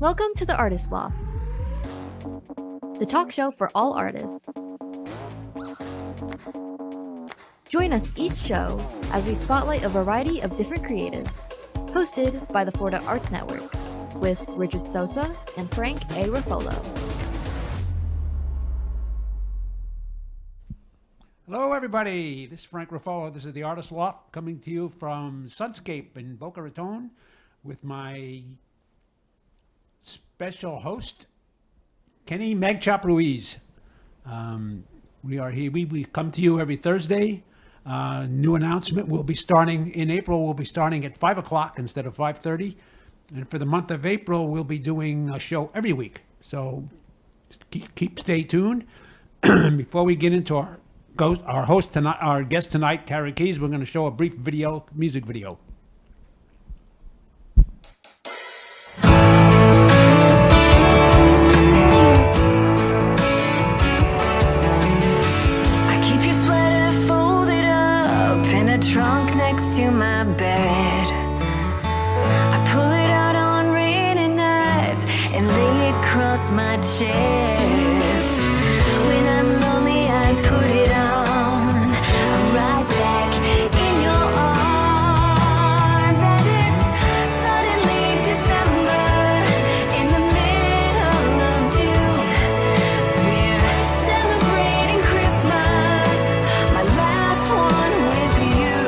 Welcome to the Artist Loft, the talk show for all artists. Join us each show as we spotlight a variety of different creatives, hosted by the Florida Arts Network, with Richard Sosa and Frank A. Ruffolo. Hello, everybody. This is Frank Ruffolo. This is the Artist Loft, coming to you from Sunscape in Boca Raton with my special host, Kenny Megchop Ruiz. We are here. We come to you every Thursday. New announcement. We'll be starting in April. We'll be starting at 5 o'clock instead of 5:30. And for the month of April, we'll be doing a show every week. So stay tuned. Before we get into our host tonight, our guest tonight, Kahra Keys, we're going to show a brief music video. Trunk next to my bed. I pull it out on rainy nights and lay it across my chest. When I'm lonely, I put it on. I'm right back in your arms, and it's suddenly December in the middle of June. We're celebrating Christmas, my last one with you.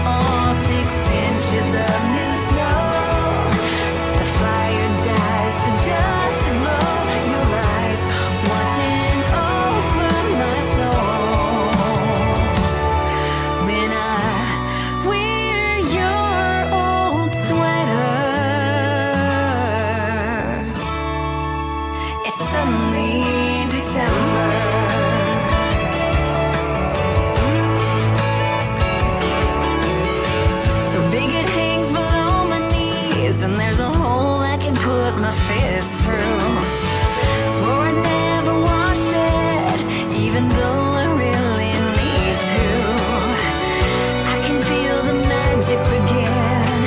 All 6 inches of new snow. The fire dies to just a glow. Your eyes watching over my soul. When I wear your old sweater, it's suddenly December. So big it hangs below my knees, and there's a hole I can put my fist through. Swore I'd never wash it, even though I really need to. I can feel the magic begin,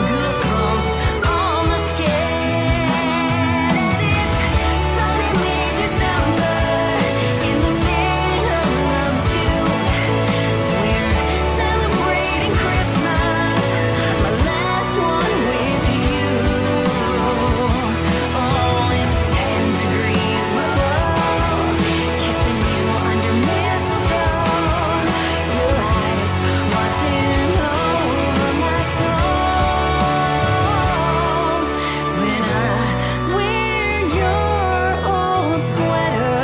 goosebumps on my skin. And it's suddenly December in the middle of June. We're celebrating Christmas, my last one with you. Oh, it's 10 degrees below, kissing you under mistletoe. Your eyes watching over my soul. When I wear your old sweater,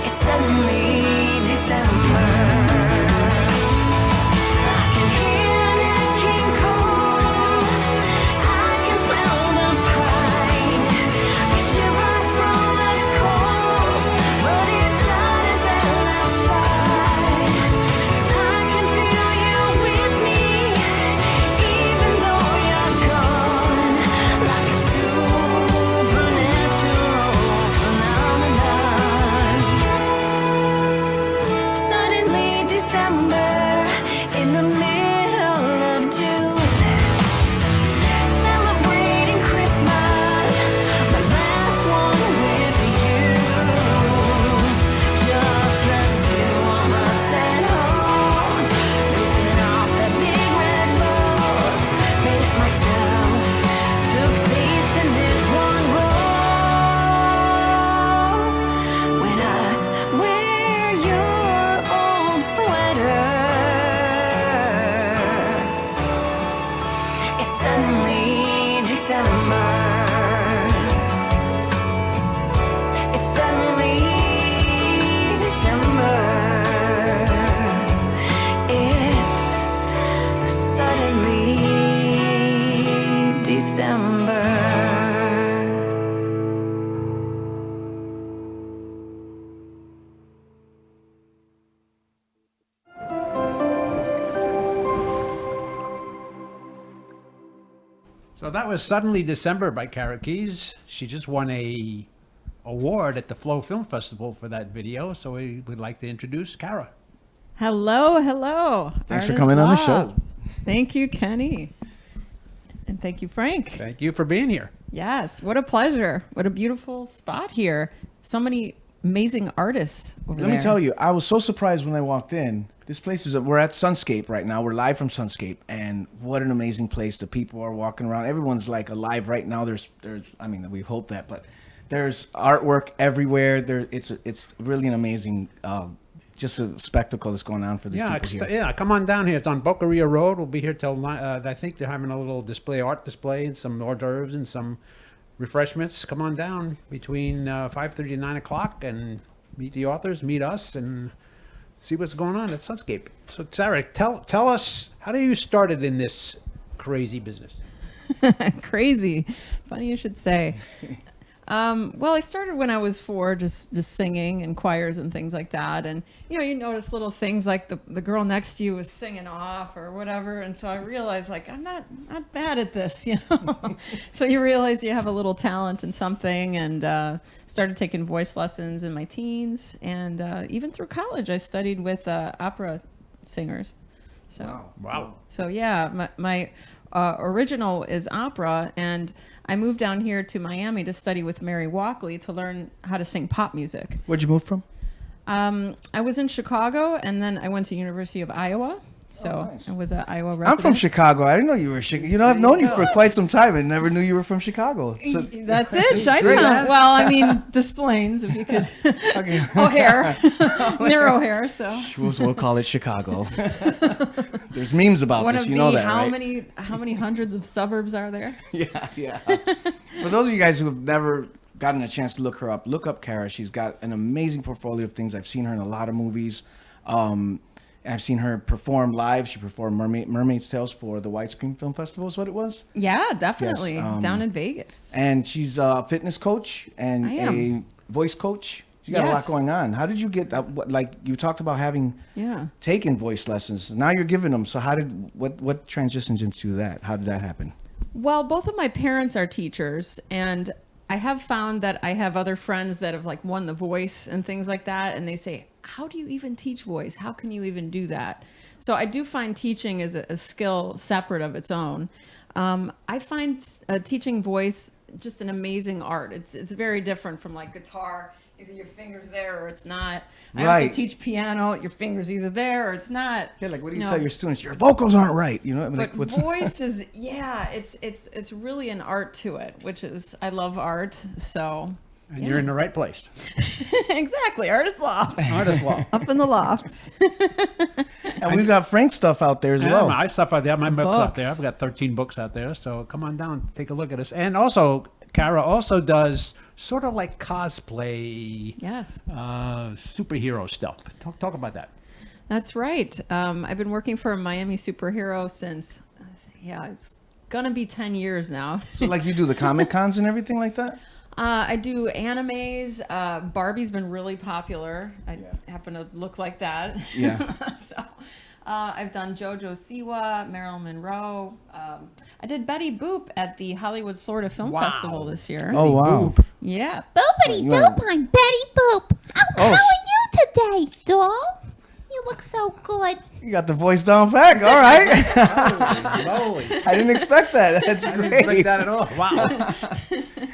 it's suddenly December. I can hear Nat King Cole. I can smell the pine. I shiver from the cold, but it's hot as hell outside. I can feel you with me, even though you're gone, like a supernatural phenomenon. Suddenly December in the middle of June. Celebrating Christmas, my last one with you. Just the two of us at home, ripping off that big red road. Made it myself, took taste and did one roll. When I wear your old sweater, it's suddenly December. It's suddenly December. It's suddenly December. So that was Suddenly December by Kahra Keys. She just won a award at the Flow Film Festival for that video. So we would like to introduce Kahra. Hello, hello. Thanks for Artist coming on the Love. show. Thank you, Kenny. And thank you, Frank. Thank you for being here. Yes, what a pleasure. What a beautiful spot here. So many amazing artists over Let there. me tell you, I was so surprised when I walked in. This place we're at Sunscape right now. We're live from Sunscape, and what an amazing place. The people are walking around. Everyone's like alive right now. There's, I mean, we hope that, but there's artwork everywhere. It's really an amazing, just a spectacle that's going on for these people here. Come on down here. It's on Boqueria Road. We'll be here till I think they're having a little art display and some hors d'oeuvres and some refreshments. Come on down between 5:30 and 9 o'clock and meet the authors, meet us, and see what's going on at Sunscape. So, Sarah, tell us, how do you started in this crazy business? Crazy. Funny you should say. Well, I started when I was 4, just singing in choirs and things like that. And, you notice little things like the girl next to you was singing off or whatever. And so I realized, like, I'm not bad at this, So you realize you have a little talent in something, and started taking voice lessons in my teens. And even through college, I studied with opera singers. So, Wow. So, yeah, my original is opera, and I moved down here to Miami to study with Mary Walkley to learn how to sing pop music. Where'd you move from? I was in Chicago, and then I went to University of Iowa. So nice. I was an Iowa resident. I'm from Chicago. I didn't know you were Chicago. I've known you for quite some time and never knew you were from Chicago. So, That's it, Chi-Town. Well, I mean, Des Plaines, if you could. okay. O'Hare. Near O'Hare, so. We'll call it Chicago. There's memes about One this. of You know the, that, how many hundreds of suburbs are there? Yeah. For those of you guys who have never gotten a chance to look her up, look up Kahra. She's got an amazing portfolio of things. I've seen her in a lot of movies. I've seen her perform live. She performed Mermaid's Tales for the White Screen Film Festival is what it was. Yeah, definitely. Yes, down in Vegas. And she's a fitness coach and I am. a voice coach. You got a lot Yes. going on. How did you get that? Like you talked about having Yeah. taken voice lessons. Now you're giving them. So what transitions into that? How did that happen? Well, both of my parents are teachers, and I have found that I have other friends that have like won the voice and things like that, and they say, how do you even teach voice? How can you even do that? So I do find teaching is a skill separate of its own. I find teaching voice just an amazing art. It's very different from like guitar. Either your finger's there or it's not. I also Right. teach piano. Your finger's either there or it's not. Yeah, like what do you No. tell your students? Your vocals aren't right. You know, like But voice is, yeah, it's really an art to it, which is, I love art. So And you're in the right place. exactly, artist loft, Artist law. up in the loft. and we've got Frank stuff out there as Yeah, well. my stuff out there. My books out there. Books. I've got 13 books out there. So come on down, take a look at us. And also, Kahra also does sort of like cosplay, Yes, superhero stuff. Talk about that. that's right. I've been working for a Miami superhero since, it's gonna be 10 years now. So like you do the Comic Cons and everything like that? I do animes. Barbie's been really popular. I happen to look like that. Yeah. So I've done JoJo Siwa, Marilyn Monroe. I did Betty Boop at the Hollywood Florida Film Wow. Festival this year. Oh wow. Yeah. Boopity You wanna- doop, I'm Betty Boop. Oh, Oh, how are you today, doll? You look so good. You got the voice down pat. All right. Holy I didn't expect that. That's I didn't expect great. that at all. Wow.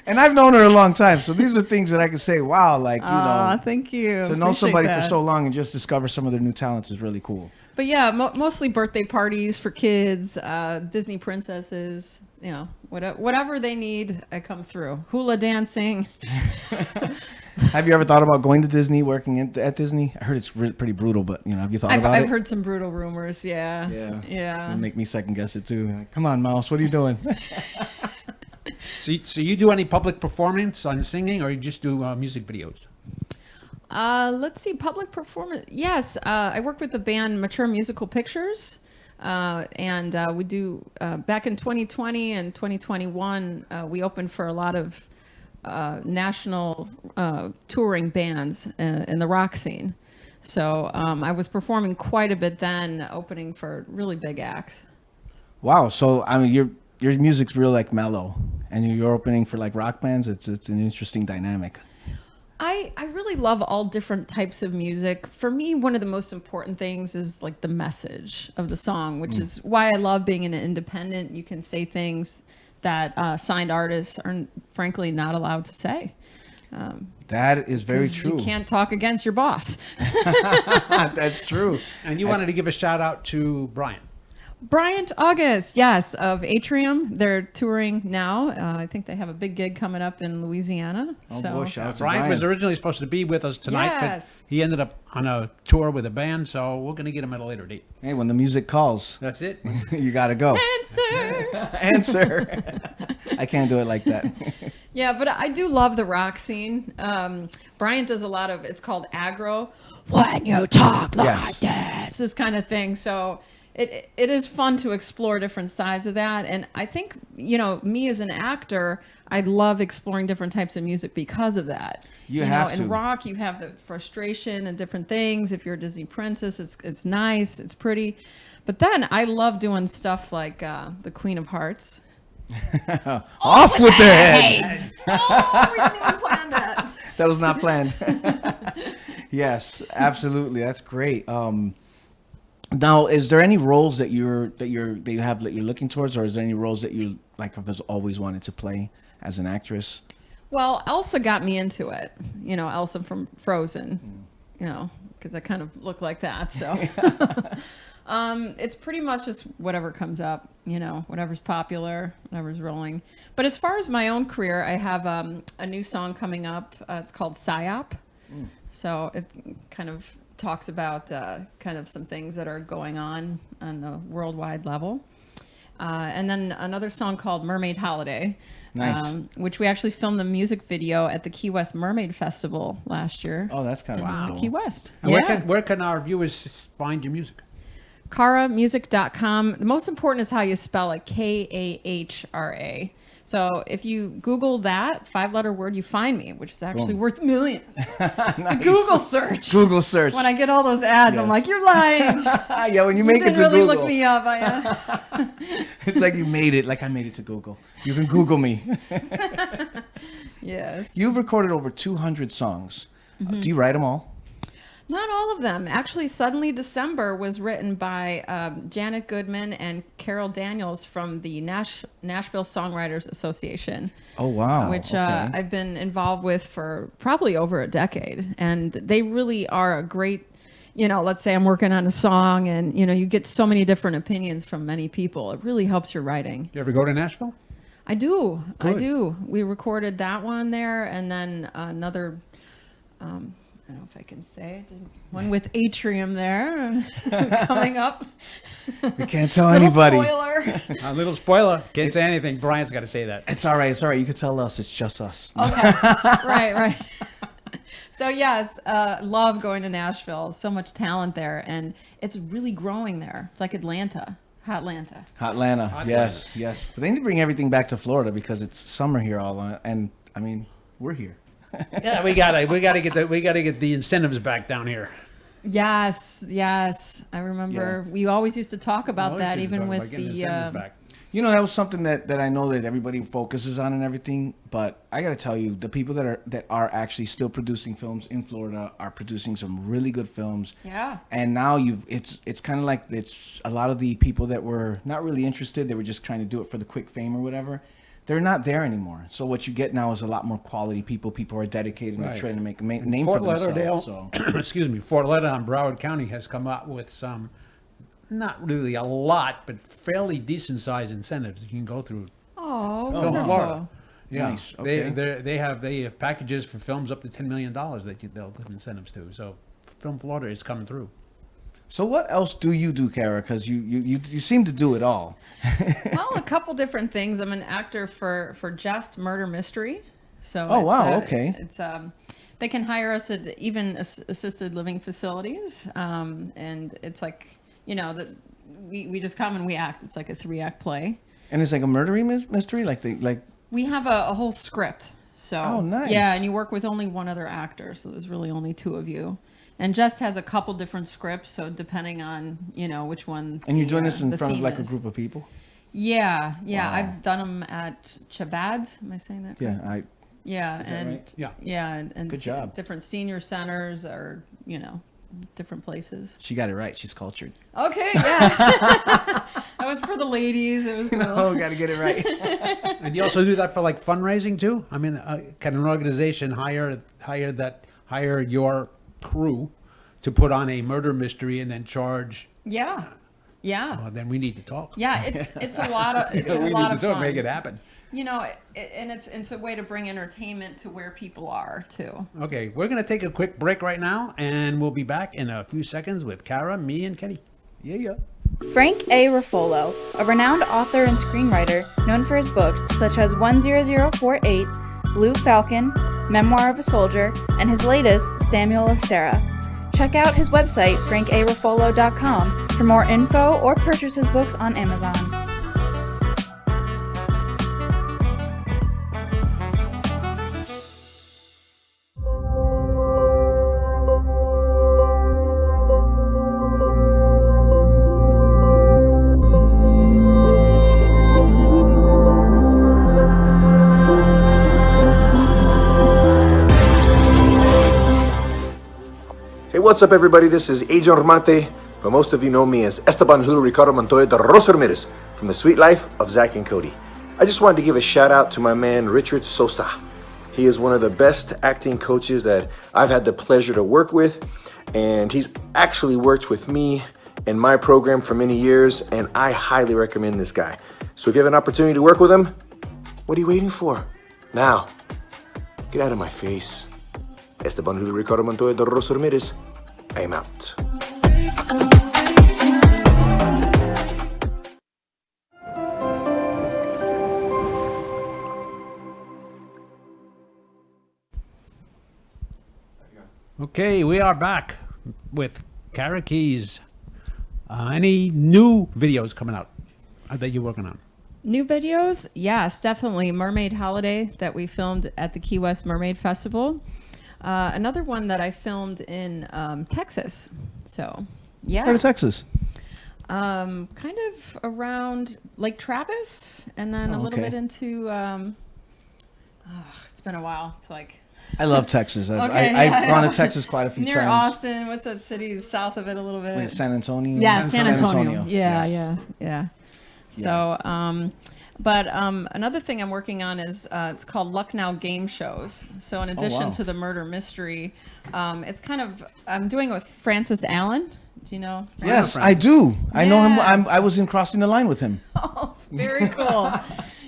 And I've known her a long time, so these are things that I can say. Wow, like you Aw, know, thank you. to know Appreciate somebody that. for so long and just discover some of their new talents is really cool. But yeah, mostly birthday parties for kids, Disney princesses, whatever they need, I come through. Hula dancing. Have you ever thought about going to Disney, working at Disney? I heard it's pretty brutal, but have you thought about I've it? heard some brutal rumors. Yeah. Yeah. Yeah. It'll make me second guess it too. Like, come on, Mouse, what are you doing? So you do any public performance on singing, or you just do music videos? Let's see, public performance. Yes, I work with the band Mature Musical Pictures, and we do. Back in 2020 and 2021, we opened for a lot of national touring bands in the rock scene. So I was performing quite a bit then, opening for really big acts. Wow. So I mean, your music's real like mellow, and you're opening for like rock bands. It's an interesting dynamic. I really love all different types of music. For me, one of the most important things is like the message of the song, which is why I love being an independent. You can say things that signed artists are frankly not allowed to say. That is very 'Cause true. You can't talk against your boss. That's true. And you wanted to give a shout out to Brian. Bryant August, yes, of Atrium. They're touring now. I think they have a big gig coming up in Louisiana. Oh so. boy, shout out to Brian Brian. was originally supposed to be with us tonight, Yes. but he ended up on a tour with a band, so we're going to get him at a later date. Hey, when the music calls, That's it. you gotta go. Answer. Answer. I can't do it like that. Yeah, but I do love the rock scene. Brian does a lot of, it's called aggro. When you talk like this kind of thing. So it is fun to explore different sides of that. And I think, me as an actor, I love exploring different types of music because of that. You have to. In rock, you have the frustration and different things. If you're a Disney princess, it's nice, it's pretty. But then I love doing stuff like the Queen of Hearts. Off with their heads. Oh, we didn't even plan that. That was not planned. Yes, absolutely. That's great. Now, is there any roles that you have that you're looking towards, or is there any roles that you have always wanted to play as an actress? Well, Elsa got me into it. Elsa from Frozen. Because I kind of look like that. So it's pretty much just whatever comes up. Whatever's popular, whatever's rolling. But as far as my own career, I have a new song coming up. It's called PSYOP. So it kind of talks about kind of some things that are going on a worldwide level. And then another song called Mermaid Holiday, Nice. Which we actually filmed the music video at the Key West Mermaid Festival last year. Oh, that's kind of cool. Key West. And Yeah. where can our viewers find your music? KahraMusic.com. The most important is how you spell it, Kahra. So if you Google that 5-letter word, you find me, which is actually Boom. worth millions. Nice. Google search. Google search. When I get all those ads, I'm Yes. like, you're lying. Yeah, when you make it didn't to really Google, look me up. it's like you made it. Like I made it to Google. You can Google me. Yes. You've recorded over 200 songs. Do you write them all? Not all of them. Actually, Suddenly December was written by Janet Goodman and Carol Daniels from the Nashville Songwriters Association. Oh, wow. Which Okay. I've been involved with for probably over a decade. And they really are a great, let's say I'm working on a song and, you get so many different opinions from many people. It really helps your writing. You ever go to Nashville? I do. Good. I do. We recorded that one there and then another, I don't know if I can say it, one with Atrium there coming up. We can't tell Little anybody. spoiler. A little spoiler. Can't say anything. Brian's got to say that. It's all right. It's all right. You can tell us. It's just us. Okay. Right. So yes, love going to Nashville. So much talent there, and it's really growing there. It's like Atlanta, Hotlanta. Hotlanta. Yes. But they need to bring everything back to Florida because it's summer here and I mean, we're here. Yeah, we gotta get the incentives back down here. Yes. I remember we always used to talk about that, even with the. Back. That was something that I know that everybody focuses on and everything, but I got to tell you, the people that are actually still producing films in Florida are producing some really good films. Yeah. And now it's kind of like it's a lot of the people that were not really interested, they were just trying to do it for the quick fame or whatever. They're not there anymore. So what you get now is a lot more quality people. People are dedicated and they're trying to make a name for themselves. So. Excuse me, Fort Lauderdale and Broward County has come up with some, not really a lot, but fairly decent sized incentives you can go through. Oh, Film wonderful. Florida. Yeah, Nice, okay. they have packages for films up to $10 million that they'll give incentives to. So Film Florida is coming through. So what else do you do, Kahra? Because you seem to do it all. Well, a couple different things. I'm an actor for Just Murder Mystery. So Oh, it's, wow, okay. It's they can hire us at even assisted living facilities, and it's like that we just come and we act. It's like a 3-act play. And it's like a murdery mystery, like. We have a whole script. So Oh, nice. Yeah, and you work with only one other actor, so there's really only 2 of you. And Just has a couple different scripts, so depending on which one. And you're doing this in the front of theme like is. a group of people. Yeah. Wow. I've done them at Chabad's. Am I saying that? Yeah, correct? Yeah, Is that and right? Yeah. yeah, and Good job. different senior centers or different places. She got it right. She's cultured. Okay, yeah, that was for the ladies. It was cool. Oh, got to get it right. And you also do that for like fundraising too? I mean, can an organization hire your crew to put on a murder mystery and then charge? Yeah, yeah. Well, then we need to talk. Yeah, it's a lot of it's a we lot need of to talk, fun. make it happen. And it's a way to bring entertainment to where people are too. Okay, we're going to take a quick break right now, and we'll be back in a few seconds with Kahra, me, and Kenny. Yeah. Frank A. Ruffolo, a renowned author and screenwriter known for his books such as 10048, Blue Falcon, Memoir of a Soldier, and his latest, Samuel of Sarah. Check out his website, frankaruffolo.com, for more info or purchase his books on Amazon. Hey, what's up, everybody? This is Agent Romante, but most of you know me as Esteban Julio Ricardo Montoya de Rosa Ramirez from The Sweet Life of Zach and Cody. I just wanted to give a shout out to my man Richard Sosa. He is one of the best acting coaches that I've had the pleasure to work with, and he's actually worked with me in my program for many years, and I highly recommend this guy. So if you have an opportunity to work with him, what are you waiting for? Now, get out of my face. Esteban Julio Ricardo Montoya de Rosa Ramirez. I am out. Okay, we are back with Kahra Keys. Any new videos coming out that you're working on? New videos? Yes, definitely. Mermaid Holiday that we filmed at the Key West Mermaid Festival. Another one that I filmed in Texas. So, yeah. Where to Texas? Kind of around Lake Travis, and then a little okay. bit into. It's been a while. It's like I love Texas. Okay, I've gone to Texas quite a few near times. Austin. What's that city south of it a little bit? Wait, San Antonio? Yeah, San Antonio. Yes. Yeah. So, another thing I'm working on is it's called Lucknow Game Shows. So in addition wow. to the murder mystery, it's kind of I'm doing it with Francis Allen. Do you know? Yes, I do. I know him. Yes. I was in Crossing the Line with him. Oh, very cool.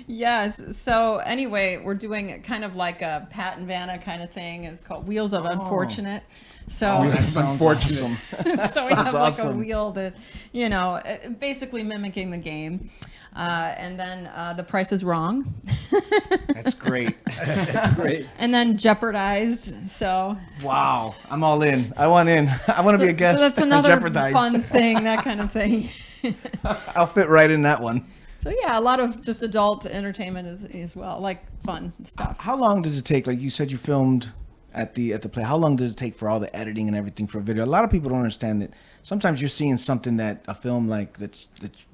Yes. So anyway, we're doing kind of like a Pat and Vanna kind of thing. It's called Wheels of Unfortunate. So, That sounds unfortunate. awesome. so we have like a awesome. wheel that, basically mimicking the game. And then The Price is Wrong. That's great. Great. And then Jeopardized. So, Wow. I'm all in. I want in. I want to be a guest. so that's on another Jeopardized. fun thing, that kind of thing. I'll fit right in that one. So yeah, a lot of just adult entertainment as well, like fun stuff. How long does it take? Like you said, you filmed at the play. How long does it take for all the editing and everything for a video? A lot of people don't understand that sometimes you're seeing something that a film like that's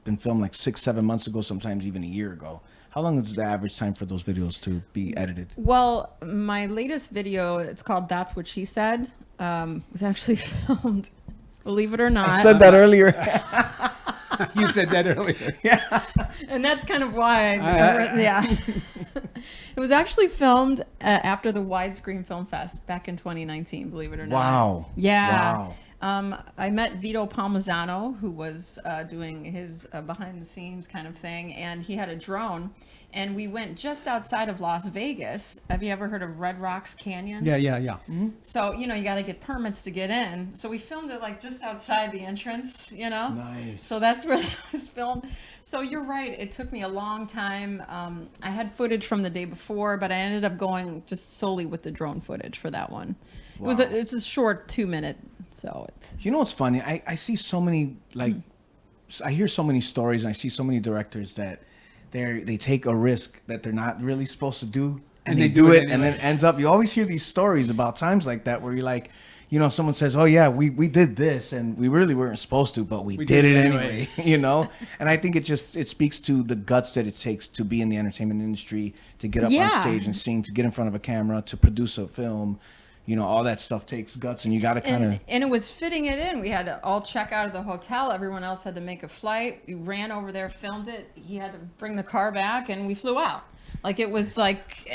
been filmed like 6-7 months ago, sometimes even a year ago. How long is the average time for those videos to be edited? Well, my latest video, it's called That's What She Said, was actually filmed, believe it or not. I said that earlier. You said that earlier. And that's kind of why it was actually filmed after the Widescreen Film Fest back in 2019, believe it or not. Wow. Yeah. Wow. I met Vito Palmisano, who was doing his behind the scenes kind of thing, and he had a drone, and we went just outside of Las Vegas. Have you ever heard of Red Rocks Canyon? Yeah. So, you got to get permits to get in. So we filmed it like just outside the entrance, Nice. So that's where it was filmed. So you're right. It took me a long time. I had footage from the day before, but I ended up going just solely with the drone footage for that one. Wow. It's a short 2-minute. So it's, You know what's funny? I see so many, I hear so many stories and I see so many directors that they take a risk that they're not really supposed to do, and they do it, and then ends up, you always hear these stories about times like that where you're like, you know, someone says, "Oh yeah, we did this, and we really weren't supposed to, but we did it anyway." You know, and I think it speaks to the guts that it takes to be in the entertainment industry, to get up on stage and sing, to get in front of a camera, to produce a film. You know, all that stuff takes guts, and you got to kind of. And it was fitting it in. We had to all check out of the hotel. Everyone else had to make a flight. We ran over there, filmed it. He had to bring the car back, and we flew out. Like, it was like,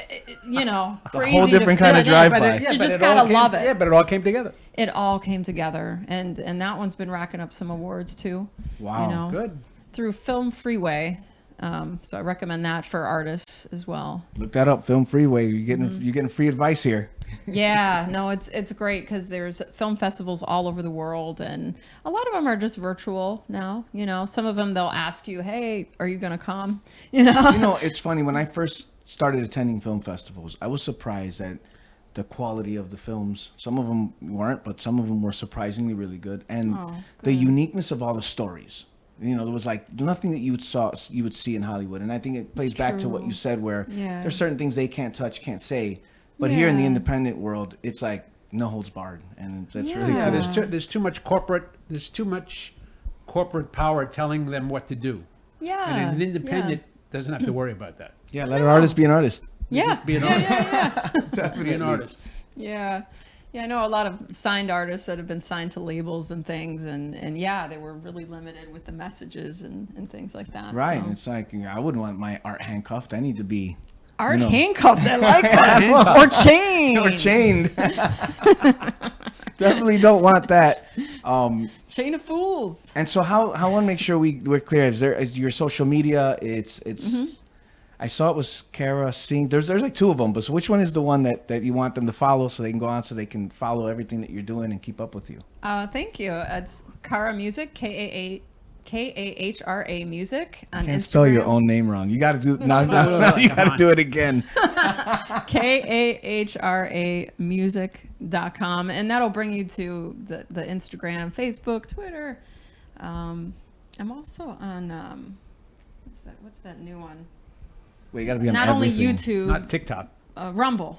you know, crazy. A whole different kind of drive-by. You just gotta love it. Yeah, but it all came together. It all came together, and that one's been racking up some awards too. Wow, you know, good. Through Film Freeway. So I recommend that for artists as well. Look that up, Film Freeway. You're getting free advice here. Yeah, no, it's great because there's film festivals all over the world, and a lot of them are just virtual now. You know, some of them they'll ask you, "Hey, are you gonna come?" You know, It's funny, when I first started attending film festivals, I was surprised at the quality of the films. Some of them weren't, but some of them were surprisingly really good, and the uniqueness of all the stories. You know, there was like nothing that you would see in Hollywood, and I think it plays back to what you said, where there's certain things they can't touch, can't say. But here in the independent world, it's like no holds barred, and that's really cool. There's too much corporate power telling them what to do. Yeah, And an independent doesn't have to worry about that. Yeah, let an artist be an artist. Just be an artist. Be an artist. Yeah, I know a lot of signed artists that have been signed to labels and things, and yeah, they were really limited with the messages and things like that. Right, So. it's like, I wouldn't want my art handcuffed. I need to be Art handcuffed, I like that. Or chained. Or chained. Definitely don't want that. Chain of fools. And so how I want to make sure we're clear. Is your social media? It's. I saw it was Kahra Sing. There's like two of them, but so which one is the one that you want them to follow so they can go on, so they can follow everything that you're doing and keep up with you? Thank you. It's Kahra Music, Kahra Music on Can't Instagram. spell your own name wrong. You got to do now. You got to do it again. Kahra music.com, and that'll bring you to the Instagram, Facebook, Twitter. I'm also on what's that new one? Wait, you got to be on Not everything. only YouTube, Not TikTok. Rumble.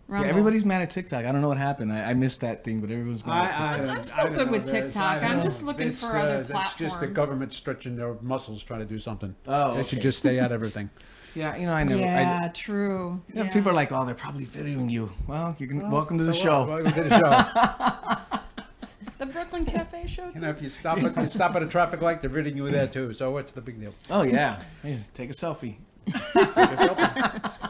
Yeah, everybody's mad at TikTok. I don't know what happened. I missed that thing, but everyone's mad at TikTok. I'm so good with TikTok. I'm just looking for other That's platforms. just the government stretching their muscles trying to do something. Oh, They should just stay out of everything. Yeah, I never. Yeah, true. You know, people are like, "Oh, they're probably videoing you." Well, welcome to the show. Welcome to the show. The Brooklyn Cafe show too. If you stop at a traffic light, they're videoing you there too. So what's the big deal? Oh yeah, hey, take a selfie.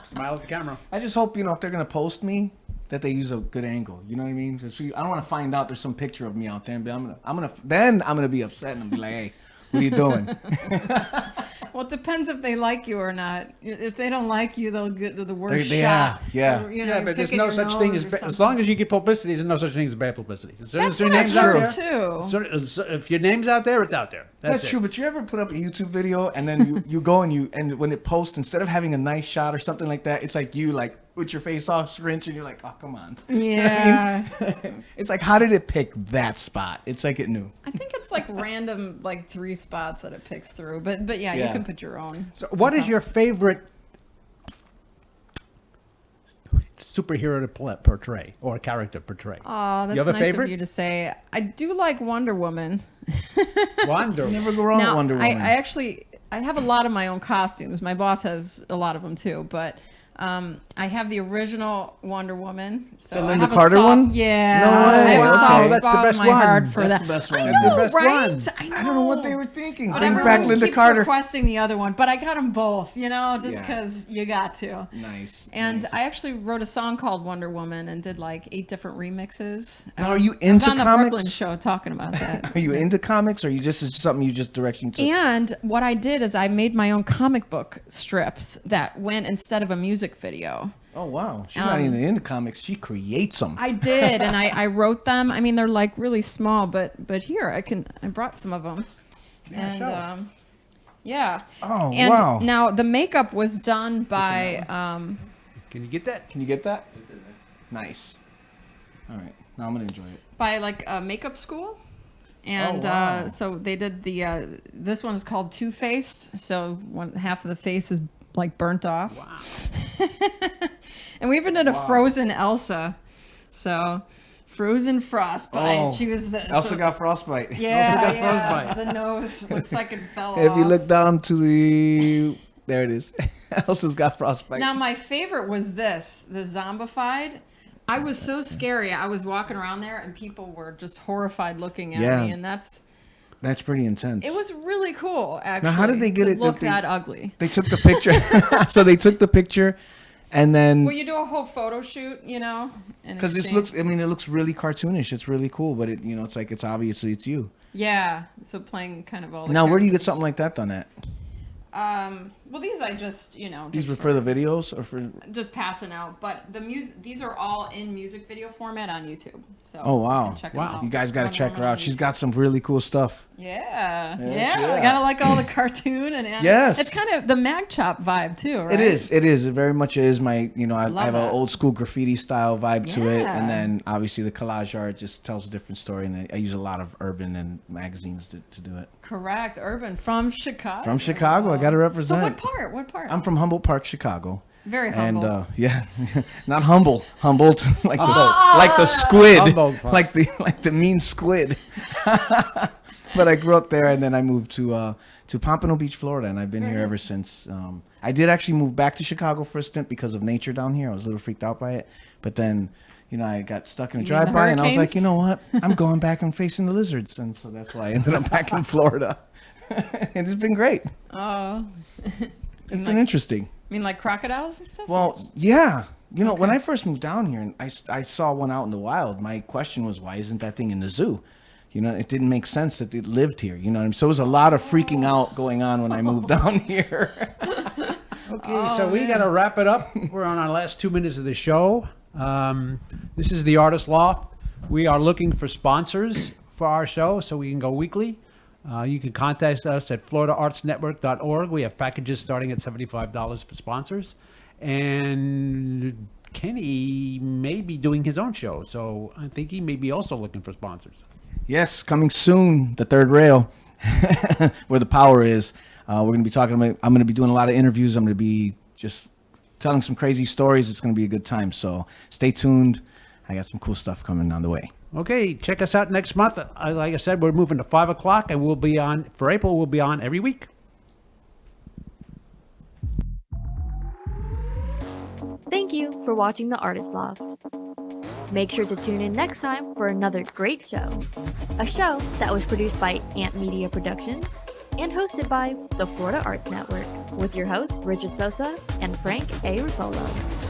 Smile at the camera. I just hope if they're gonna post me, that they use a good angle. You know what I mean? I don't want to find out there's some picture of me out there, but I'm gonna be upset and be like, "Hey, what are you doing?" Well, it depends if they like you or not. If they don't like you, they'll get the worst Yeah, shot. yeah. Or, Yeah, but there's picking no your such thing nose or as something. as long as you get publicity, there's no such thing as bad publicity. That's what I've heard too. If your name's out there, it's out there. That's true, but you ever put up a YouTube video and then you go and when it posts, instead of having a nice shot or something like that, it's like you with your face all scrunched and you're like, "Oh, come on." Yeah. It's like, how did it pick that spot? It's like it knew. I think it's like random, like 3 spots that it picks through. But yeah, you can put your own. So what is your favorite superhero to portray or character portray? Oh, that's you have a nice favorite? of you to say. I do like Wonder Woman. Wonder Woman. Never go wrong with Wonder Woman. I have a lot of my own costumes. My boss has a lot of them too, but I have the original Wonder Woman. So The I Linda have a Carter soft, one? Yeah, No way. I have a Wow, soft that's the spot best in my one. heart for That's that. the best one. I That's the know, best right? one. I don't know what they were thinking. But Bring back everyone Linda keeps Carter. requesting the other one, but I got them both, just Yeah. because you got to. Nice. And nice. I actually wrote a song called Wonder Woman and did like 8 different remixes. Now, I are was- you I was into on the comics? Brooklyn show talking about that. Are you into comics, or is something you just direction to? And what I did is I made my own comic book strips that went instead of a music video. Oh wow, she's not even into comics. She creates them. I did, and I wrote them. I mean, they're like really small, but here I brought some of them. And yeah. Oh And wow. now the makeup was done by Can you get that? Can you get that? It's in there. Nice. All right, now I'm gonna enjoy it. by like a makeup school. And wow. so they did this one is called Two-Faced. So half of the face is like burnt off. Wow. And we even did a frozen Elsa. So frozen frostbite. Oh, She was the Elsa got frostbite. yeah, got yeah. frostbite. The nose looks like it fell If off. you look down to the, there it is. Elsa's got frostbite. Now my favorite was this, the zombified. I was so scary. I was walking around there and people were just horrified looking at Yeah. me, and that's That's pretty intense. it was really cool actually. Now, how did they get to it? look They- that ugly? They took the picture. So they took the picture, and then Well, you do a whole photo shoot, you know, because this looks, I mean, it looks really cartoonish. It's really cool, but it, it's like it's obviously it's you. yeah. So playing kind of all the Now, where do you get characters. something like that done at? Well, these I just These just were for the videos or for? just passing out, but the music, these are all in music video format on YouTube. So Oh, wow. you can check 'em Wow. out. You guys got to Wonder check her Woman on out. She's YouTube. got some really cool stuff. Yeah, yeah. I gotta like all the cartoon and Yes. it's kind of the Mag Chop vibe too, right? It is. It is. It very much is. I Love have an that. old school graffiti style vibe to it, Yeah. and then obviously the collage art just tells a different story. And I use a lot of urban and magazines to do it. Correct, urban from Chicago. From Chicago, I got to So represent. what part? What part? I'm from Humboldt Park, Chicago. Very And humble. yeah, not humble, Humboldt, like the squid, Humboldt Park. like the mean squid. But I grew up there, and then I moved to Pompano Beach, Florida, and I've been here ever since. I did actually move back to Chicago for a stint because of nature down here. I was a little freaked out by it, but then I got stuck in a You mean the drive-by, and I was like, hurricanes? you know what? I'm going back and facing the lizards, and so that's why I ended up back in Florida. And it's been great. Oh, It's been interesting. I mean like crocodiles and stuff. Well, yeah. When I first moved down here and I saw one out in the wild, my question was, why isn't that thing in the zoo? It didn't make sense that it lived here. So there was a lot of freaking out going on when I moved down here. Okay, so we got to wrap it up. We're on our last 2 minutes of the show. This is the Artist Loft. We are looking for sponsors for our show so we can go weekly. You can contact us at floridaartsnetwork.org. We have packages starting at $75 for sponsors. And Kenny may be doing his own show, so I think he may be also looking for sponsors. Yes, coming soon, the third rail, where the power is. We're going to be talking about, I'm going to be doing a lot of interviews. I'm going to be just telling some crazy stories. It's going to be a good time. So stay tuned. I got some cool stuff coming on the way. Okay, check us out next month. Like I said, we're moving to 5 o'clock, and we'll be on, for April, we'll be on every week. Thank you for watching The Artist Loft. Make sure to tune in next time for another great show. A show that was produced by Ant Media Productions and hosted by the Florida Arts Network with your hosts Richard Sosa and Frank A. Ruffolo.